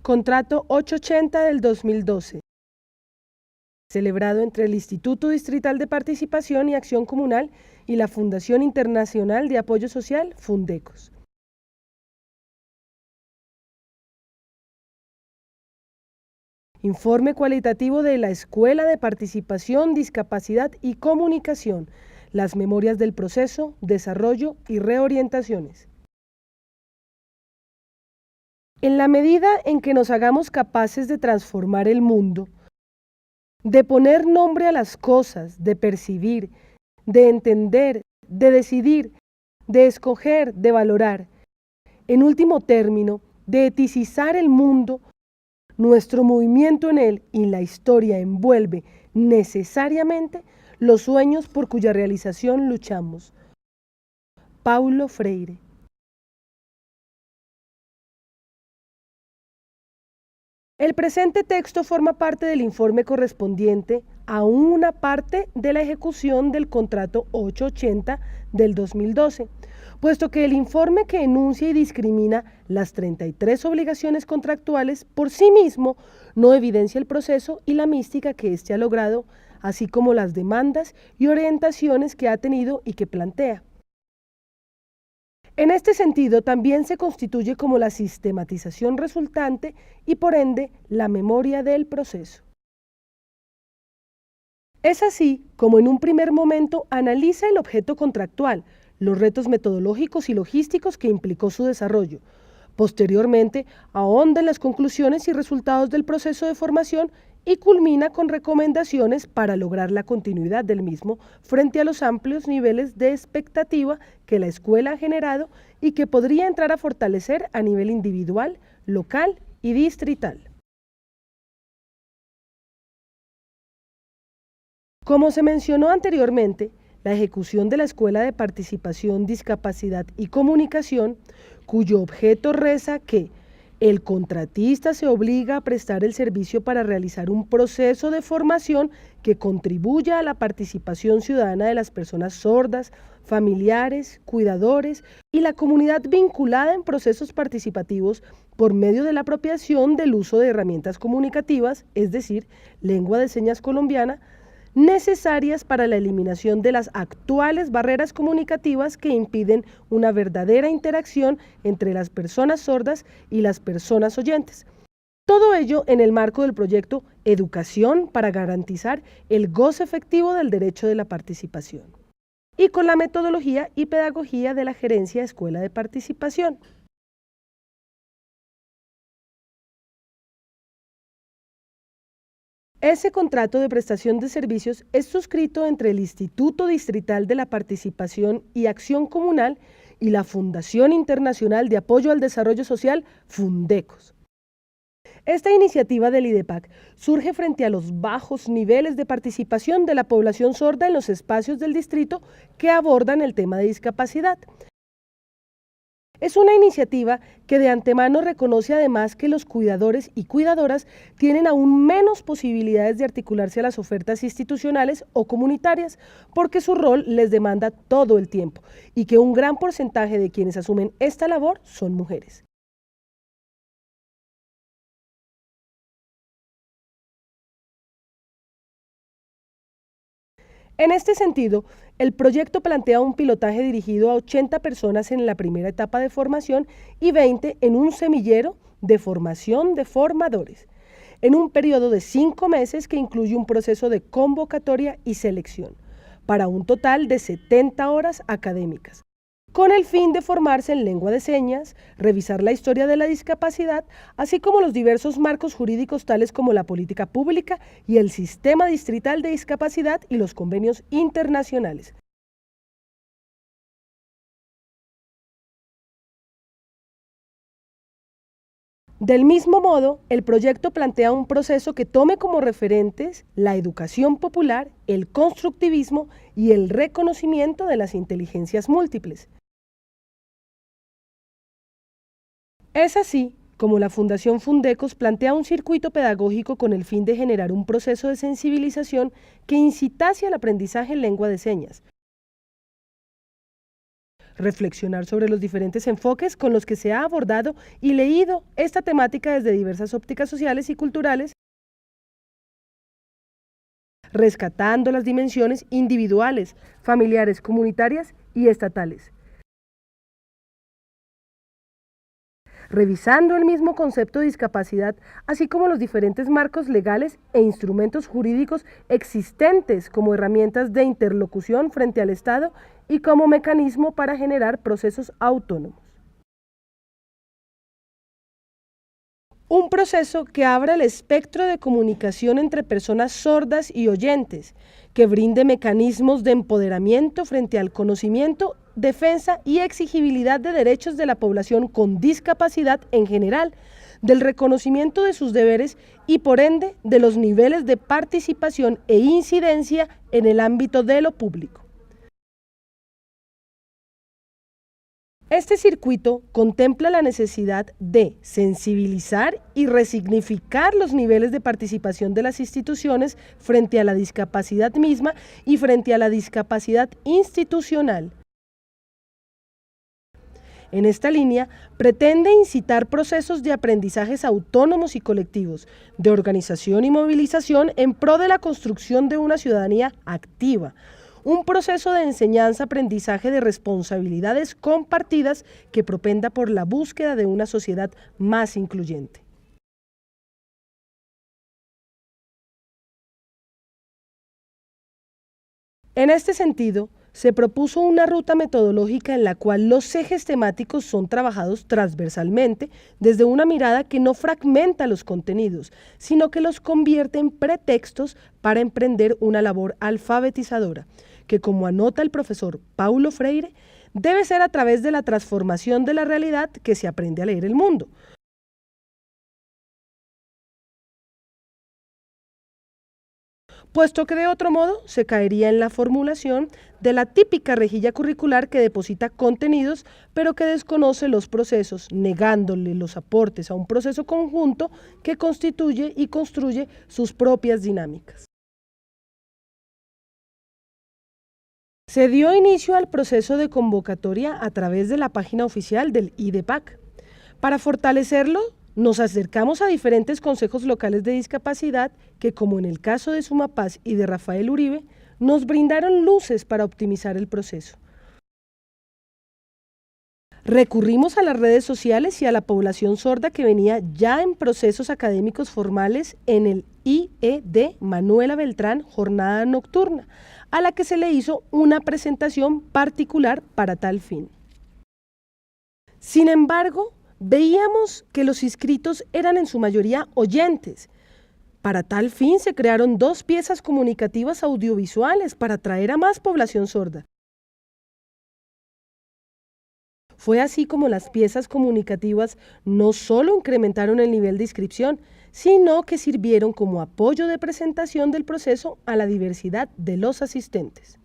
Contrato 880 del 2012, celebrado entre el Instituto Distrital de Participación y Acción Comunal y la Fundación Internacional de Apoyo Social, Fundecos. Informe cualitativo de la Escuela de Participación, Discapacidad y Comunicación, las memorias del proceso, desarrollo y reorientaciones. En la medida en que nos hagamos capaces de transformar el mundo, de poner nombre a las cosas, de percibir, de entender, de decidir, de escoger, de valorar, en último término, de eticizar el mundo, nuestro movimiento en él y la historia envuelve necesariamente los sueños por cuya realización luchamos. Paulo Freire. El presente texto forma parte del informe correspondiente a una parte de la ejecución del contrato 880 del 2012, puesto que el informe que enuncia y discrimina las 33 obligaciones contractuales por sí mismo no evidencia el proceso y la mística que éste ha logrado, así como las demandas y orientaciones que ha tenido y que plantea. En este sentido, también se constituye como la sistematización resultante y, por ende, la memoria del proceso. Es así como en un primer momento analiza el objeto contractual, los retos metodológicos y logísticos que implicó su desarrollo. Posteriormente, ahonda en las conclusiones y resultados del proceso de formación y culmina con recomendaciones para lograr la continuidad del mismo frente a los amplios niveles de expectativa que la escuela ha generado y que podría entrar a fortalecer a nivel individual, local y distrital. Como se mencionó anteriormente, la ejecución de la Escuela de Participación, Discapacidad y Comunicación, cuyo objeto reza que el contratista se obliga a prestar el servicio para realizar un proceso de formación que contribuya a la participación ciudadana de las personas sordas, familiares, cuidadores y la comunidad vinculada en procesos participativos por medio de la apropiación del uso de herramientas comunicativas, es decir, lengua de señas colombiana, necesarias para la eliminación de las actuales barreras comunicativas que impiden una verdadera interacción entre las personas sordas y las personas oyentes. Todo ello en el marco del proyecto Educación para garantizar el goce efectivo del derecho de la participación y con la metodología y pedagogía de la Gerencia de Escuela de Participación. Ese contrato de prestación de servicios es suscrito entre el Instituto Distrital de la Participación y Acción Comunal y la Fundación Internacional de Apoyo al Desarrollo Social, Fundecos. Esta iniciativa del IDEPAC surge frente a los bajos niveles de participación de la población sorda en los espacios del distrito que abordan el tema de discapacidad. Es una iniciativa que de antemano reconoce además que los cuidadores y cuidadoras tienen aún menos posibilidades de articularse a las ofertas institucionales o comunitarias, porque su rol les demanda todo el tiempo y que un gran porcentaje de quienes asumen esta labor son mujeres. En este sentido, el proyecto plantea un pilotaje dirigido a 80 personas en la primera etapa de formación y 20 en un semillero de formación de formadores, en un periodo de 5 meses que incluye un proceso de convocatoria y selección, para un total de 70 horas académicas, con el fin de formarse en lengua de señas, revisar la historia de la discapacidad, así como los diversos marcos jurídicos tales como la política pública y el sistema distrital de discapacidad y los convenios internacionales. Del mismo modo, el proyecto plantea un proceso que tome como referentes la educación popular, el constructivismo y el reconocimiento de las inteligencias múltiples. Es así como la Fundación Fundecos plantea un circuito pedagógico con el fin de generar un proceso de sensibilización que incitase al aprendizaje en lengua de señas, reflexionar sobre los diferentes enfoques con los que se ha abordado y leído esta temática desde diversas ópticas sociales y culturales, rescatando las dimensiones individuales, familiares, comunitarias y estatales. Revisando el mismo concepto de discapacidad, así como los diferentes marcos legales e instrumentos jurídicos existentes como herramientas de interlocución frente al Estado y como mecanismo para generar procesos autónomos. Un proceso que abra el espectro de comunicación entre personas sordas y oyentes, que brinde mecanismos de empoderamiento frente al conocimiento, defensa y exigibilidad de derechos de la población con discapacidad en general, del reconocimiento de sus deberes y por ende de los niveles de participación e incidencia en el ámbito de lo público. Este circuito contempla la necesidad de sensibilizar y resignificar los niveles de participación de las instituciones frente a la discapacidad misma y frente a la discapacidad institucional. En esta línea, pretende incitar procesos de aprendizajes autónomos y colectivos, de organización y movilización en pro de la construcción de una ciudadanía activa, un proceso de enseñanza-aprendizaje de responsabilidades compartidas que propenda por la búsqueda de una sociedad más incluyente. En este sentido, se propuso una ruta metodológica en la cual los ejes temáticos son trabajados transversalmente desde una mirada que no fragmenta los contenidos, sino que los convierte en pretextos para emprender una labor alfabetizadora, que, como anota el profesor Paulo Freire, debe ser a través de la transformación de la realidad que se aprende a leer el mundo. Puesto que de otro modo se caería en la formulación de la típica rejilla curricular que deposita contenidos, pero que desconoce los procesos, negándole los aportes a un proceso conjunto que constituye y construye sus propias dinámicas. Se dio inicio al proceso de convocatoria a través de la página oficial del IDEPAC. Para fortalecerlo, nos acercamos a diferentes consejos locales de discapacidad que, como en el caso de Sumapaz y de Rafael Uribe, nos brindaron luces para optimizar el proceso. Recurrimos a las redes sociales y a la población sorda que venía ya en procesos académicos formales en el IED Manuela Beltrán Jornada Nocturna, a la que se le hizo una presentación particular para tal fin. Sin embargo, veíamos que los inscritos eran en su mayoría oyentes. Para tal fin se crearon 2 piezas comunicativas audiovisuales para atraer a más población sorda. Fue así como las piezas comunicativas no solo incrementaron el nivel de inscripción, sino que sirvieron como apoyo de presentación del proceso a la diversidad de los asistentes.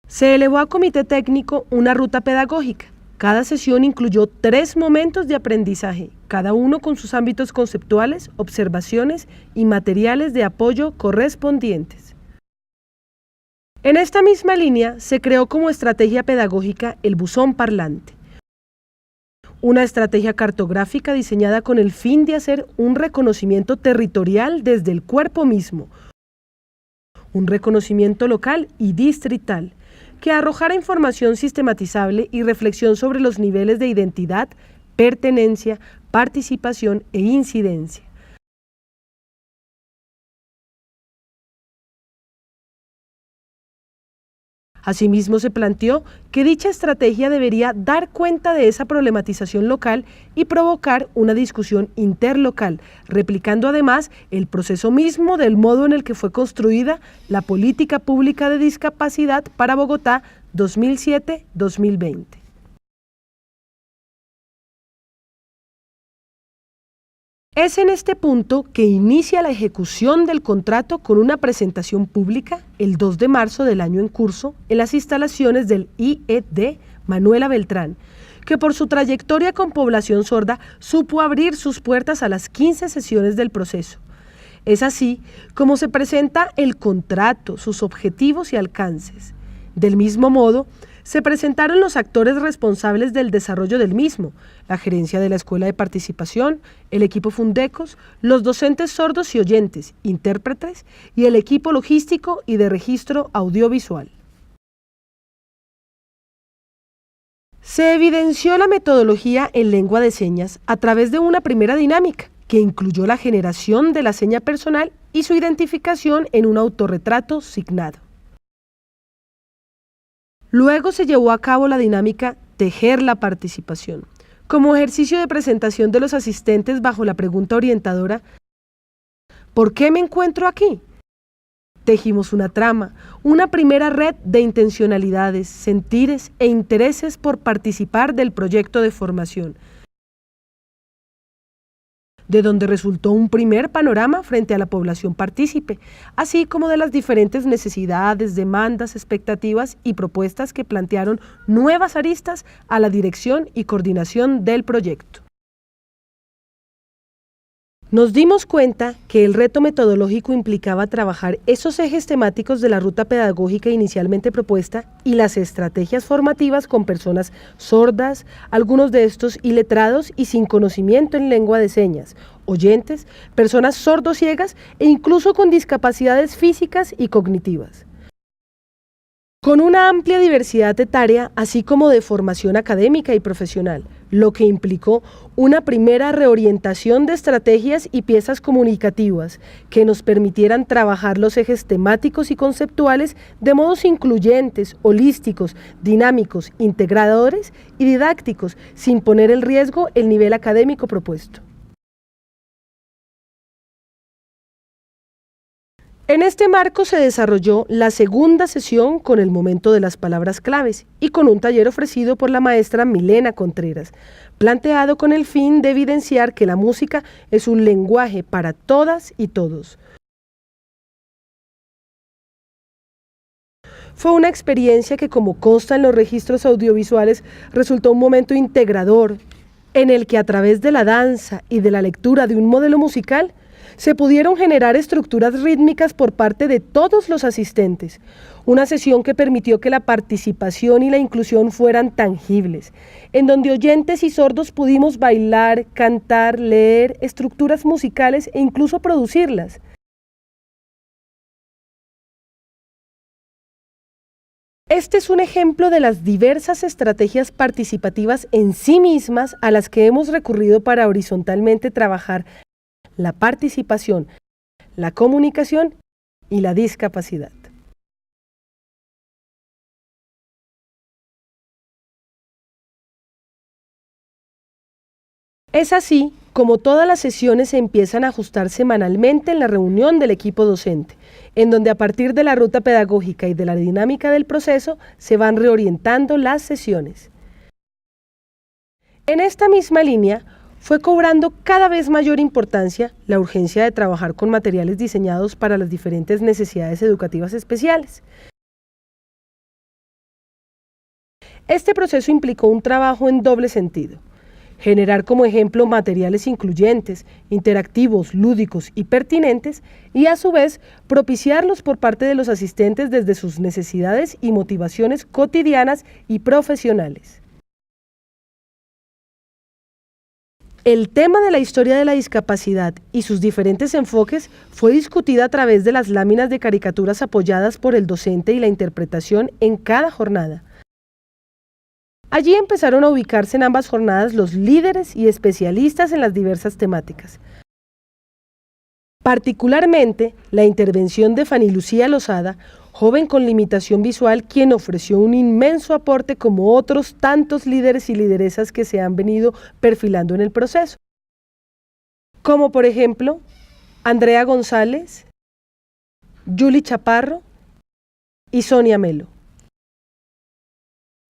Se elevó a comité técnico una ruta pedagógica. Cada sesión incluyó 3 momentos de aprendizaje, cada uno con sus ámbitos conceptuales, observaciones y materiales de apoyo correspondientes. En esta misma línea se creó como estrategia pedagógica el buzón parlante, una estrategia cartográfica diseñada con el fin de hacer un reconocimiento territorial desde el cuerpo mismo, un reconocimiento local y distrital, que arrojara información sistematizable y reflexión sobre los niveles de identidad, pertenencia, participación e incidencia. Asimismo, se planteó que dicha estrategia debería dar cuenta de esa problematización local y provocar una discusión interlocal, replicando además el proceso mismo del modo en el que fue construida la Política Pública de Discapacidad para Bogotá 2007-2020. Es en este punto que inicia la ejecución del contrato con una presentación pública el 2 de marzo del año en curso en las instalaciones del IED Manuela Beltrán, que por su trayectoria con población sorda supo abrir sus puertas a las 15 sesiones del proceso. Es así como se presenta el contrato, sus objetivos y alcances. Del mismo modo, se presentaron los actores responsables del desarrollo del mismo, la gerencia de la Escuela de Participación, el equipo Fundecos, los docentes sordos y oyentes, intérpretes y el equipo logístico y de registro audiovisual. Se evidenció la metodología en lengua de señas a través de una primera dinámica, que incluyó la generación de la seña personal y su identificación en un autorretrato signado. Luego se llevó a cabo la dinámica Tejer la participación, como ejercicio de presentación de los asistentes bajo la pregunta orientadora ¿por qué me encuentro aquí? Tejimos una trama, una primera red de intencionalidades, sentires e intereses por participar del proyecto de formación, de donde resultó un primer panorama frente a la población partícipe, así como de las diferentes necesidades, demandas, expectativas y propuestas que plantearon nuevas aristas a la dirección y coordinación del proyecto. Nos dimos cuenta que el reto metodológico implicaba trabajar esos ejes temáticos de la ruta pedagógica inicialmente propuesta y las estrategias formativas con personas sordas, algunos de estos iletrados y sin conocimiento en lengua de señas, oyentes, personas sordociegas e incluso con discapacidades físicas y cognitivas. Con una amplia diversidad etaria, así como de formación académica y profesional, lo que implicó una primera reorientación de estrategias y piezas comunicativas que nos permitieran trabajar los ejes temáticos y conceptuales de modos incluyentes, holísticos, dinámicos, integradores y didácticos, sin poner en riesgo el nivel académico propuesto. En este marco se desarrolló la segunda sesión con el momento de las palabras claves y con un taller ofrecido por la maestra Milena Contreras, planteado con el fin de evidenciar que la música es un lenguaje para todas y todos. Fue una experiencia que, como consta en los registros audiovisuales, resultó un momento integrador, en el que a través de la danza y de la lectura de un modelo musical, se pudieron generar estructuras rítmicas por parte de todos los asistentes, una sesión que permitió que la participación y la inclusión fueran tangibles, en donde oyentes y sordos pudimos bailar, cantar, leer estructuras musicales e incluso producirlas. Este es un ejemplo de las diversas estrategias participativas en sí mismas a las que hemos recurrido para horizontalmente trabajar la participación, la comunicación y la discapacidad. Es así como todas las sesiones se empiezan a ajustar semanalmente en la reunión del equipo docente, en donde a partir de la ruta pedagógica y de la dinámica del proceso se van reorientando las sesiones. En esta misma línea, fue cobrando cada vez mayor importancia la urgencia de trabajar con materiales diseñados para las diferentes necesidades educativas especiales. Este proceso implicó un trabajo en doble sentido: generar como ejemplo materiales incluyentes, interactivos, lúdicos y pertinentes, y a su vez propiciarlos por parte de los asistentes desde sus necesidades y motivaciones cotidianas y profesionales. El tema de la historia de la discapacidad y sus diferentes enfoques fue discutida a través de las láminas de caricaturas apoyadas por el docente y la interpretación en cada jornada. Allí empezaron a ubicarse en ambas jornadas los líderes y especialistas en las diversas temáticas. Particularmente, la intervención de Fanny Lucía Lozada, joven con limitación visual, quien ofreció un inmenso aporte como otros tantos líderes y lideresas que se han venido perfilando en el proceso. Como por ejemplo, Andrea González, Yuli Chaparro y Sonia Melo.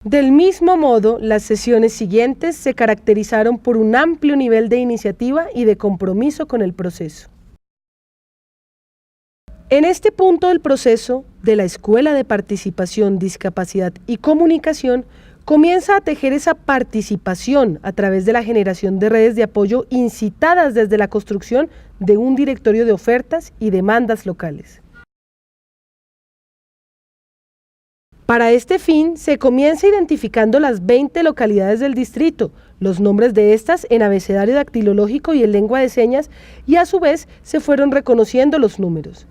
Del mismo modo, las sesiones siguientes se caracterizaron por un amplio nivel de iniciativa y de compromiso con el proceso. En este punto del proceso de la Escuela de Participación, Discapacidad y Comunicación, comienza a tejer esa participación a través de la generación de redes de apoyo incitadas desde la construcción de un directorio de ofertas y demandas locales. Para este fin, se comienza identificando las 20 localidades del distrito, los nombres de estas en abecedario dactilológico y en lengua de señas, y a su vez se fueron reconociendo los números.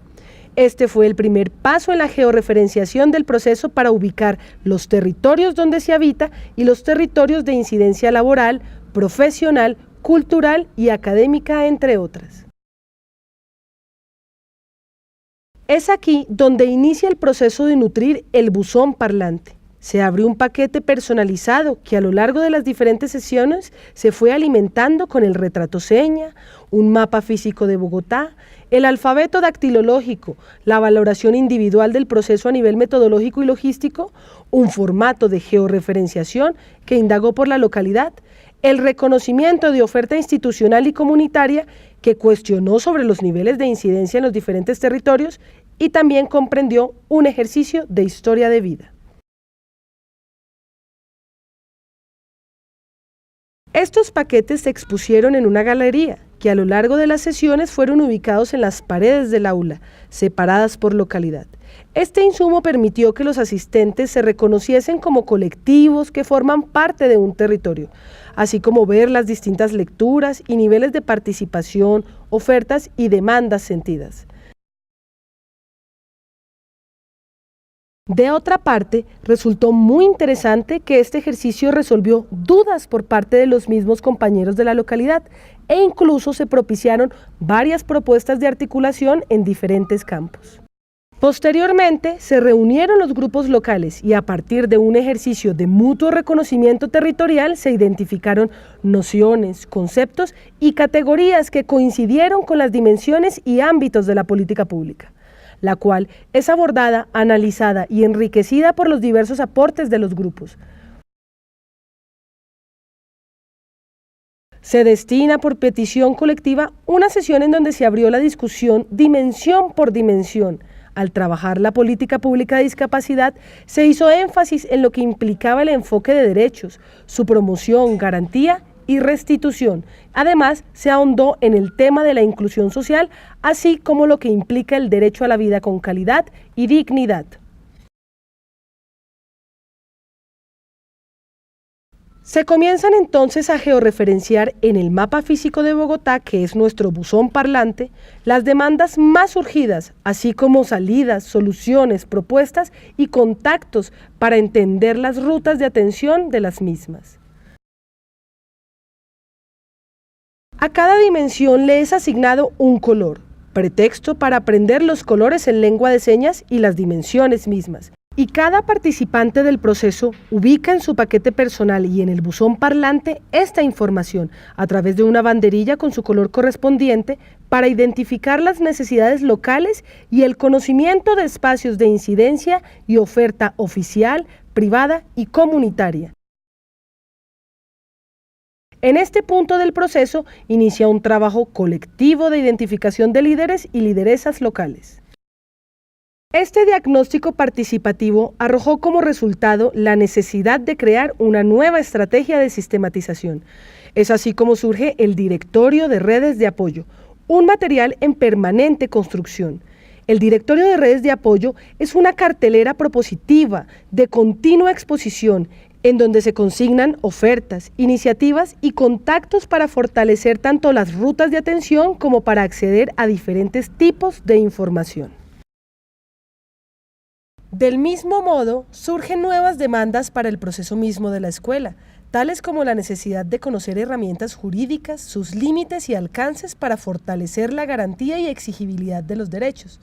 Este fue el primer paso en la georreferenciación del proceso para ubicar los territorios donde se habita y los territorios de incidencia laboral, profesional, cultural y académica, entre otras. Es aquí donde inicia el proceso de nutrir el buzón parlante. Se abrió un paquete personalizado que a lo largo de las diferentes sesiones se fue alimentando con el retrato seña, un mapa físico de Bogotá, el alfabeto dactilológico, la valoración individual del proceso a nivel metodológico y logístico, un formato de georreferenciación que indagó por la localidad, el reconocimiento de oferta institucional y comunitaria que cuestionó sobre los niveles de incidencia en los diferentes territorios y también comprendió un ejercicio de historia de vida. Estos paquetes se expusieron en una galería que a lo largo de las sesiones fueron ubicados en las paredes del aula, separadas por localidad. Este insumo permitió que los asistentes se reconociesen como colectivos que forman parte de un territorio, así como ver las distintas lecturas y niveles de participación, ofertas y demandas sentidas. De otra parte, resultó muy interesante que este ejercicio resolvió dudas por parte de los mismos compañeros de la localidad e incluso se propiciaron varias propuestas de articulación en diferentes campos. Posteriormente, se reunieron los grupos locales y a partir de un ejercicio de mutuo reconocimiento territorial se identificaron nociones, conceptos y categorías que coincidieron con las dimensiones y ámbitos de la política pública, la cual es abordada, analizada y enriquecida por los diversos aportes de los grupos. Se destina por petición colectiva una sesión en donde se abrió la discusión dimensión por dimensión. Al trabajar la política pública de discapacidad, se hizo énfasis en lo que implicaba el enfoque de derechos, su promoción, garantía y restitución. Además, se ahondó en el tema de la inclusión social, así como lo que implica el derecho a la vida con calidad y dignidad. Se comienzan entonces a georreferenciar en el mapa físico de Bogotá, que es nuestro buzón parlante, las demandas más surgidas, así como salidas, soluciones, propuestas y contactos para entender las rutas de atención de las mismas. A cada dimensión le es asignado un color, pretexto para aprender los colores en lengua de señas y las dimensiones mismas. Y cada participante del proceso ubica en su paquete personal y en el buzón parlante esta información a través de una banderilla con su color correspondiente para identificar las necesidades locales y el conocimiento de espacios de incidencia y oferta oficial, privada y comunitaria. En este punto del proceso inicia un trabajo colectivo de identificación de líderes y lideresas locales. Este diagnóstico participativo arrojó como resultado la necesidad de crear una nueva estrategia de sistematización. Es así como surge el Directorio de Redes de Apoyo, un material en permanente construcción. El Directorio de Redes de Apoyo es una cartelera propositiva de continua exposición en donde se consignan ofertas, iniciativas y contactos para fortalecer tanto las rutas de atención como para acceder a diferentes tipos de información. Del mismo modo, surgen nuevas demandas para el proceso mismo de la escuela, tales como la necesidad de conocer herramientas jurídicas, sus límites y alcances para fortalecer la garantía y exigibilidad de los derechos.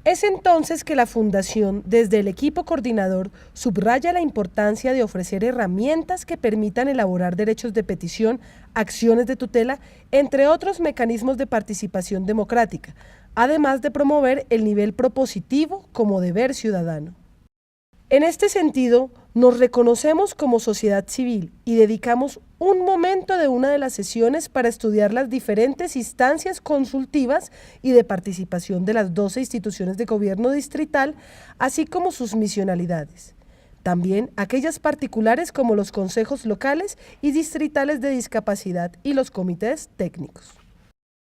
Es entonces que la Fundación, desde el equipo coordinador, subraya la importancia de ofrecer herramientas que permitan elaborar derechos de petición, acciones de tutela, entre otros mecanismos de participación democrática, además de promover el nivel propositivo como deber ciudadano. En este sentido, Nos reconocemos como sociedad civil y dedicamos un momento de una de las sesiones para estudiar las diferentes instancias consultivas y de participación de las 12 instituciones de gobierno distrital, así como sus misionalidades. También aquellas particulares como los consejos locales y distritales de discapacidad y los comités técnicos.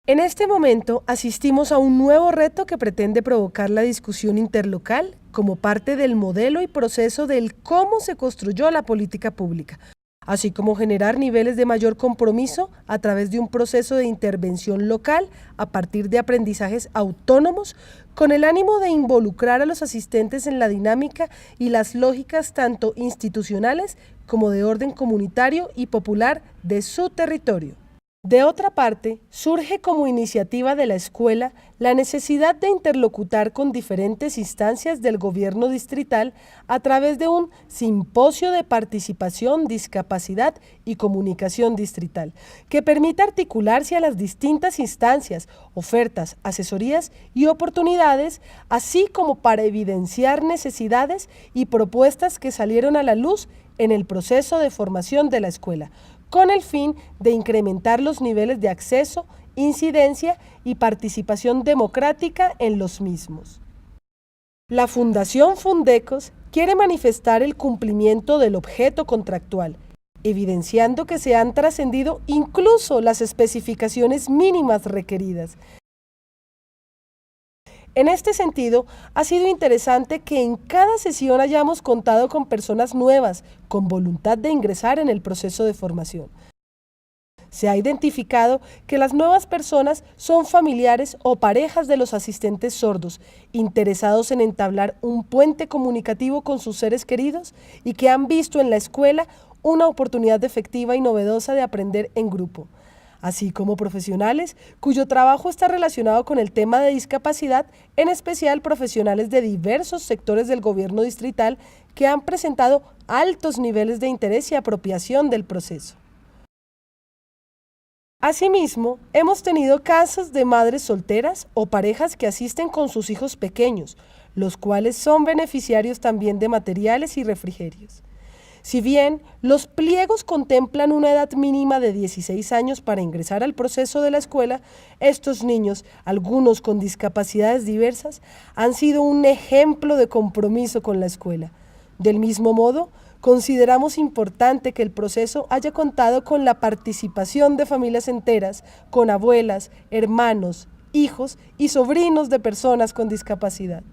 En este momento asistimos a un nuevo reto que pretende provocar la discusión interlocal como parte del modelo y proceso del cómo se construyó la política pública, así como generar niveles de mayor compromiso a través de un proceso de intervención local a partir de aprendizajes autónomos con el ánimo de involucrar a los asistentes en la dinámica y las lógicas tanto institucionales como de orden comunitario y popular de su territorio. De otra parte, surge como iniciativa de la escuela la necesidad de interlocutar con diferentes instancias del gobierno distrital a través de un simposio de participación, discapacidad y comunicación distrital, que permita articularse a las distintas instancias, ofertas, asesorías y oportunidades, así como para evidenciar necesidades y propuestas que salieron a la luz en el proceso de formación de la escuela, con el fin de incrementar los niveles de acceso, incidencia y participación democrática en los mismos. La Fundación Fundecos quiere manifestar el cumplimiento del objeto contractual, evidenciando que se han trascendido incluso las especificaciones mínimas requeridas. En este sentido, ha sido interesante que en cada sesión hayamos contado con personas nuevas, con voluntad de ingresar en el proceso de formación. Se ha identificado que las nuevas personas son familiares o parejas de los asistentes sordos, interesados en entablar un puente comunicativo con sus seres queridos y que han visto en la escuela una oportunidad efectiva y novedosa de aprender en grupo, así como profesionales cuyo trabajo está relacionado con el tema de discapacidad, en especial profesionales de diversos sectores del gobierno distrital que han presentado altos niveles de interés y apropiación del proceso. Asimismo, hemos tenido casos de madres solteras o parejas que asisten con sus hijos pequeños, los cuales son beneficiarios también de materiales y refrigerios. Si bien los pliegos contemplan una edad mínima de 16 años para ingresar al proceso de la escuela, estos niños, algunos con discapacidades diversas, han sido un ejemplo de compromiso con la escuela. Del mismo modo, consideramos importante que el proceso haya contado con la participación de familias enteras, con abuelas, hermanos, hijos y sobrinos de personas con discapacidad.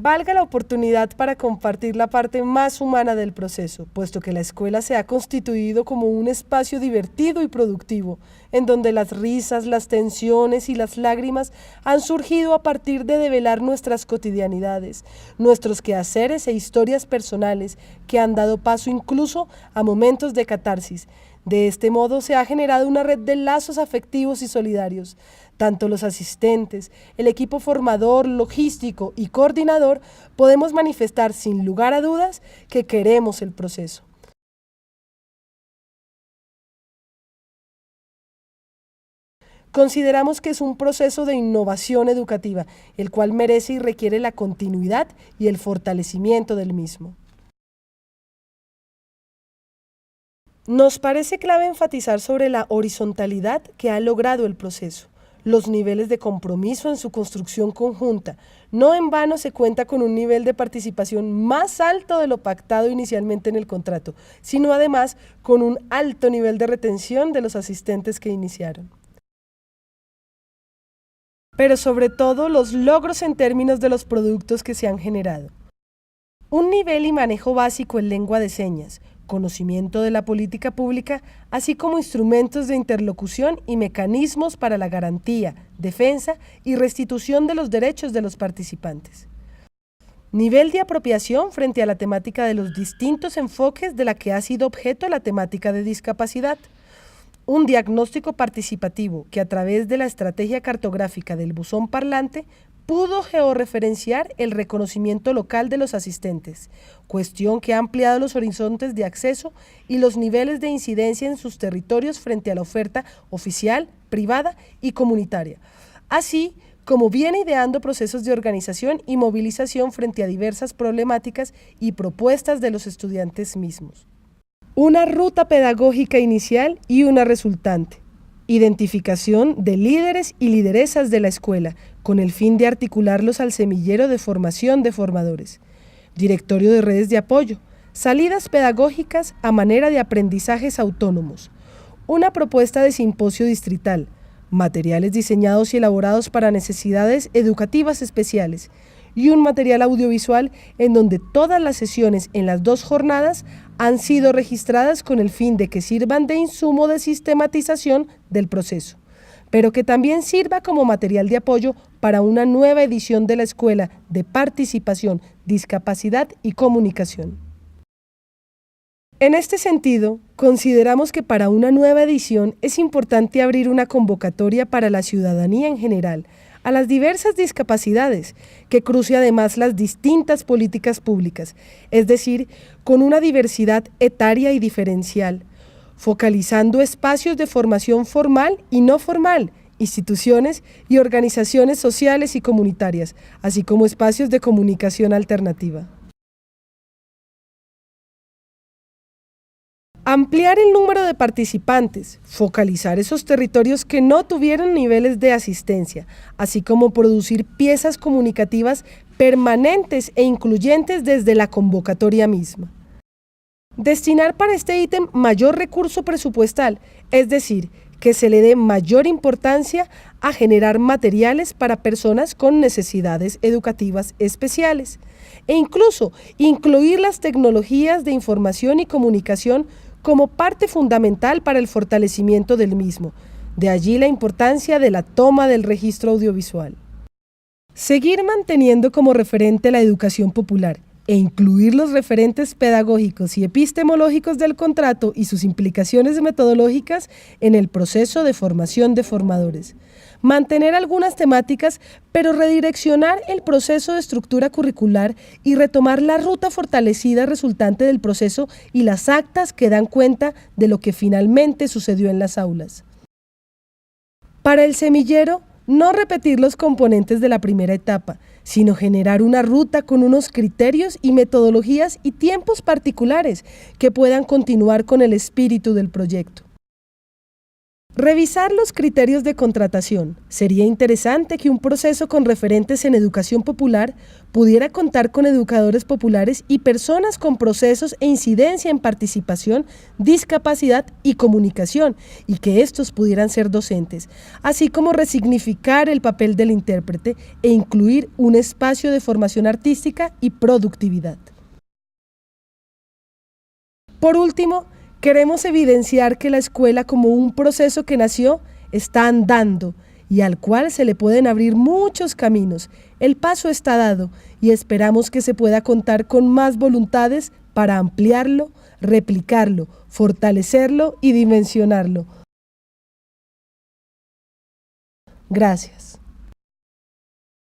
Valga la oportunidad para compartir la parte más humana del proceso, puesto que la escuela se ha constituido como un espacio divertido y productivo, en donde las risas, las tensiones y las lágrimas han surgido a partir de develar nuestras cotidianidades, nuestros quehaceres e historias personales que han dado paso incluso a momentos de catarsis. De este modo se ha generado una red de lazos afectivos y solidarios. Tanto los asistentes, el equipo formador, logístico y coordinador podemos manifestar sin lugar a dudas que queremos el proceso. Consideramos que es un proceso de innovación educativa, el cual merece y requiere la continuidad y el fortalecimiento del mismo. Nos parece clave enfatizar sobre la horizontalidad que ha logrado el proceso, los niveles de compromiso en su construcción conjunta. No en vano se cuenta con un nivel de participación más alto de lo pactado inicialmente en el contrato, sino además con un alto nivel de retención de los asistentes que iniciaron. Pero sobre todo los logros en términos de los productos que se han generado. Un nivel y manejo básico en lengua de señas, conocimiento de la política pública, así como instrumentos de interlocución y mecanismos para la garantía, defensa y restitución de los derechos de los participantes. Nivel de apropiación frente a la temática de los distintos enfoques de la que ha sido objeto la temática de discapacidad. Un diagnóstico participativo que a través de la estrategia cartográfica del buzón parlante pudo georreferenciar el reconocimiento local de los asistentes, cuestión que ha ampliado los horizontes de acceso y los niveles de incidencia en sus territorios frente a la oferta oficial, privada y comunitaria, así como viene ideando procesos de organización y movilización frente a diversas problemáticas y propuestas de los estudiantes mismos. Una ruta pedagógica inicial y una resultante. Identificación de líderes y lideresas de la escuela, con el fin de articularlos al semillero de formación de formadores. Directorio de redes de apoyo. Salidas pedagógicas a manera de aprendizajes autónomos. Una propuesta de simposio distrital. Materiales diseñados y elaborados para necesidades educativas especiales. Y un material audiovisual en donde todas las sesiones en las 2 jornadas han sido registradas con el fin de que sirvan de insumo de sistematización del proceso, pero que también sirva como material de apoyo para una nueva edición de la Escuela de Participación, Discapacidad y Comunicación. En este sentido, consideramos que para una nueva edición es importante abrir una convocatoria para la ciudadanía en general, a las diversas discapacidades, que cruce además las distintas políticas públicas, es decir, con una diversidad etaria y diferencial, focalizando espacios de formación formal y no formal, instituciones y organizaciones sociales y comunitarias, así como espacios de comunicación alternativa. Ampliar el número de participantes, focalizar esos territorios que no tuvieron niveles de asistencia, así como producir piezas comunicativas permanentes e incluyentes desde la convocatoria misma. Destinar para este ítem mayor recurso presupuestal, es decir, que se le dé mayor importancia a generar materiales para personas con necesidades educativas especiales, e incluso incluir las tecnologías de información y comunicación como parte fundamental para el fortalecimiento del mismo. De allí la importancia de la toma del registro audiovisual. Seguir manteniendo como referente la educación popular e incluir los referentes pedagógicos y epistemológicos del contrato y sus implicaciones metodológicas en el proceso de formación de formadores. Mantener algunas temáticas, pero redireccionar el proceso de estructura curricular y retomar la ruta fortalecida resultante del proceso y las actas que dan cuenta de lo que finalmente sucedió en las aulas. Para el semillero, no repetir los componentes de la primera etapa, sino generar una ruta con unos criterios y metodologías y tiempos particulares que puedan continuar con el espíritu del proyecto. Revisar los criterios de contratación. Sería interesante que un proceso con referentes en educación popular pudiera contar con educadores populares y personas con procesos e incidencia en participación, discapacidad y comunicación, y que estos pudieran ser docentes, así como resignificar el papel del intérprete e incluir un espacio de formación artística y productividad. Por último, queremos evidenciar que la escuela, como un proceso que nació, está andando y al cual se le pueden abrir muchos caminos. El paso está dado y esperamos que se pueda contar con más voluntades para ampliarlo, replicarlo, fortalecerlo y dimensionarlo. Gracias.